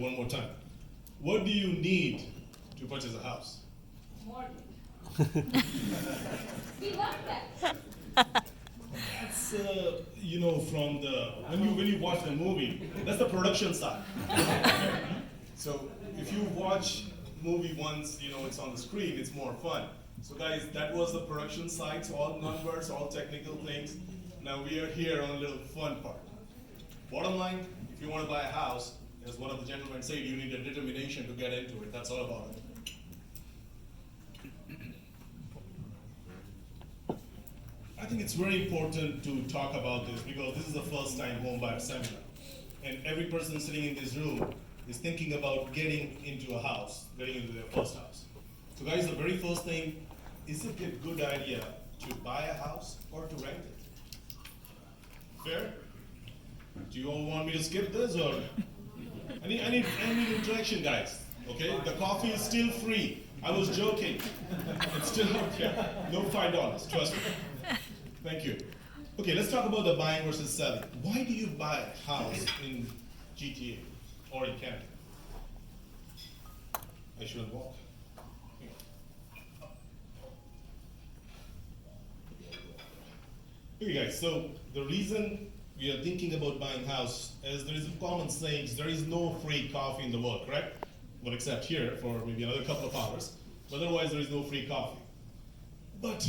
One more time. What do you need to purchase a house? Mortgage. We love that. That's from the when you watch the movie, that's the production side. So if you watch movie once, it's on the screen, it's more fun. So guys, that was the production side, so all numbers, all technical things. Now we are here on a little fun part. Bottom line, if you want to buy a house, as one of the gentlemen said, you need a determination to get into it. That's all about it. I think it's very important to talk about this because this is the first time home buyer seminar. And every person sitting in this room is thinking about getting into a house, getting into their first house. So guys, the very first thing, is it a good idea to buy a house or to rent it? Fair? Do you all want me to skip this or? I need interaction, guys. Okay? The coffee is still free. I was joking. It's still okay. No $5. Trust me. Thank you. Okay, let's talk about the buying versus selling. Why do you buy a house in GTA or in Canada? I shouldn't walk. Okay, guys. So the reason we are thinking about buying house is there is a common saying: there is no free coffee in the world, correct? Well, except here for maybe another couple of hours. But otherwise, there is no free coffee. But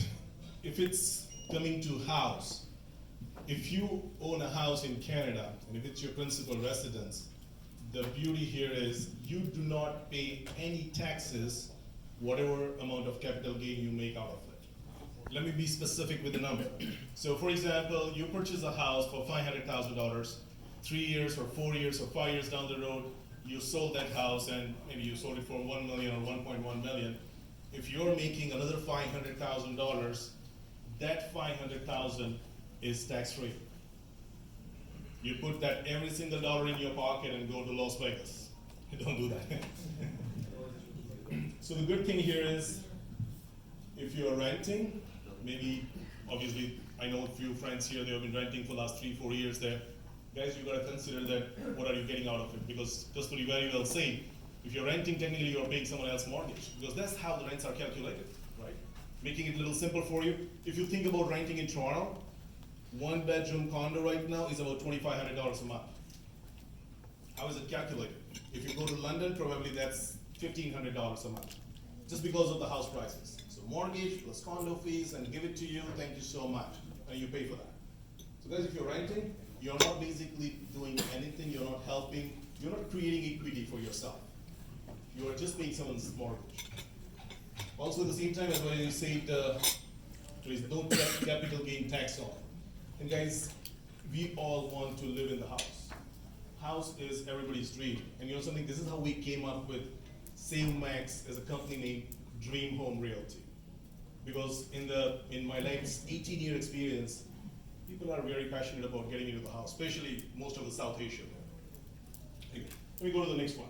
if it's coming to house, if you own a house in Canada and if it's your principal residence, the beauty here is you do not pay any taxes, whatever amount of capital gain you make out of it. Let me be specific with the number. So for example, you purchase a house for $500,000, 3 years or 4 years or 5 years down the road, you sold that house and maybe you sold it for $1 million or $1.1 million. If you're making another $500,000, that $500,000 is tax-free. You put that every single dollar in your pocket and go to Las Vegas. Don't do that. So the good thing here is, if you're renting, maybe, obviously, I know a few friends here, they have been renting for the last 3-4 years there. Guys, you gotta consider that, what are you getting out of it? Because just to be very well said, if you're renting, technically you're paying someone else's mortgage, because that's how the rents are calculated, right? Making it a little simple for you, if you think about renting in Toronto, 1-bedroom condo right now is about $2,500 a month. How is it calculated? If you go to London, probably that's $1,500 a month, just because of the house prices. So mortgage plus condo fees and give it to you, thank you so much, and you pay for that. So guys, if you're renting, you're not basically doing anything, you're not helping, you're not creating equity for yourself. You are just paying someone's mortgage. Also at the same time, as well, you said there is no capital gain tax on. And guys, we all want to live in the house. House is everybody's dream. And you know something, this is how we came up with SaveMax as a company named Dreamhome Realty. Because in my life's 18-year experience, people are very passionate about getting into the house, especially most of the South Asia. Okay. Let me go to the next one.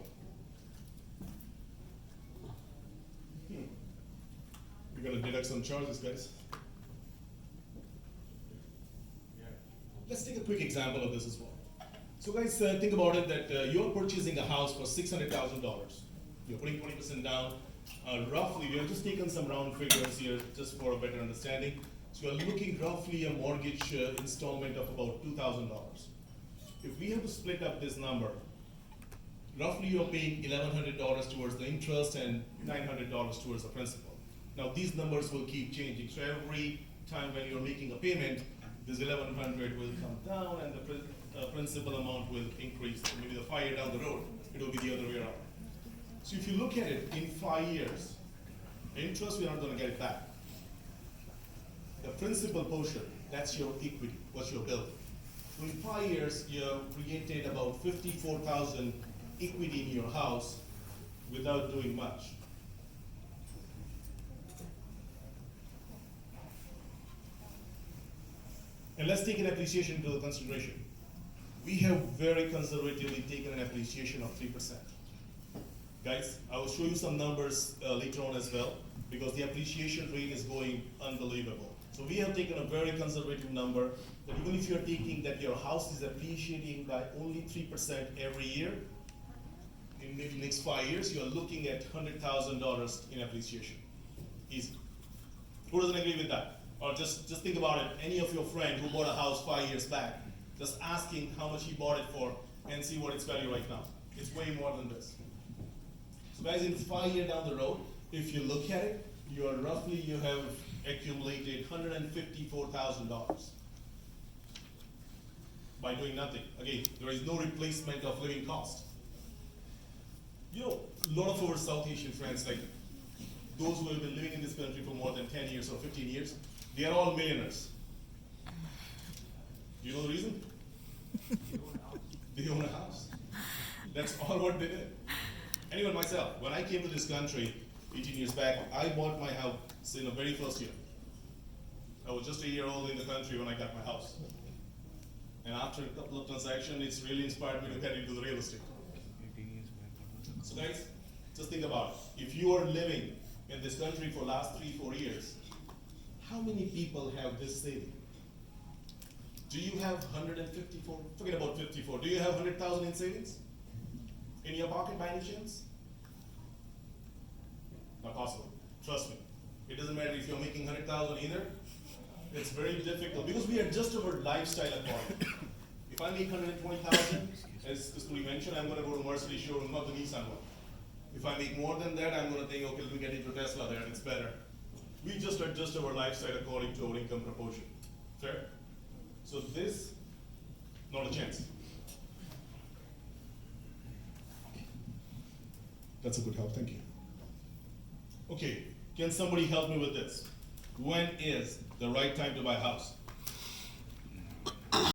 We're gonna deduct some charges, guys. Let's take a quick example of this as well. So guys, think about it that you're purchasing a house for $600,000. You're putting 20% down. Roughly, we have just taken some round figures here just for a better understanding. So you're looking roughly a mortgage installment of about $2,000. If we have to split up this number, roughly you're paying $1,100 towards the interest and $900 towards the principal. Now these numbers will keep changing. So every time when you're making a payment, this $1,100 will come down and the principal amount will increase. So maybe the 5 years down the road, it will be the other way around. So if you look at it in 5 years, interest, we're not going to get it back. The principal portion, that's your equity, what's your building. So in 5 years, you've created about $54,000 equity in your house without doing much. And let's take an appreciation into consideration. We have very conservatively taken an appreciation of 3%. Guys, I will show you some numbers later on as well, because the appreciation rate is going unbelievable. So we have taken a very conservative number that even if you're taking that your house is appreciating by only 3% every year, maybe next 5 years, you're looking at $100,000 in appreciation. Easy. Who doesn't agree with that? Or just think about it, any of your friend who bought a house 5 years back, just asking how much he bought it for and see what its value right now. It's way more than this. So guys, in 5 years down the road, if you look at it, you have accumulated $154,000 by doing nothing. Again, there is no replacement of living cost. You know, a lot of our South Asian friends, like those who have been living in this country for more than 10 years or 15 years, they are all millionaires. Do you know the reason? They own a house. That's all what they did. And even myself, when I came to this country 18 years back, I bought my house in the very first year. I was just a year old in the country when I got my house. And after a couple of transactions, it's really inspired me to get into the real estate. So guys, just think about it. If you are living in this country for last 3-4 years, how many people have this saving? Do you have 154? Forget about 54. Do you have 100,000 in savings in your pocket by any chance? Not possible. Trust me. It doesn't matter if you're making 100,000 either. It's very difficult because we adjust our lifestyle accordingly. If I make 120,000, as Kasturi mentioned, I'm going to go to Mercedes showroom, not the Nissan one. If I make more than that, I'm going to think, okay, let me get into Tesla there, it's better. We just adjust our lifestyle according to our income proportion. Fair? So this, not a chance. That's a good help, thank you. Okay, can somebody help me with this? When is the right time to buy a house?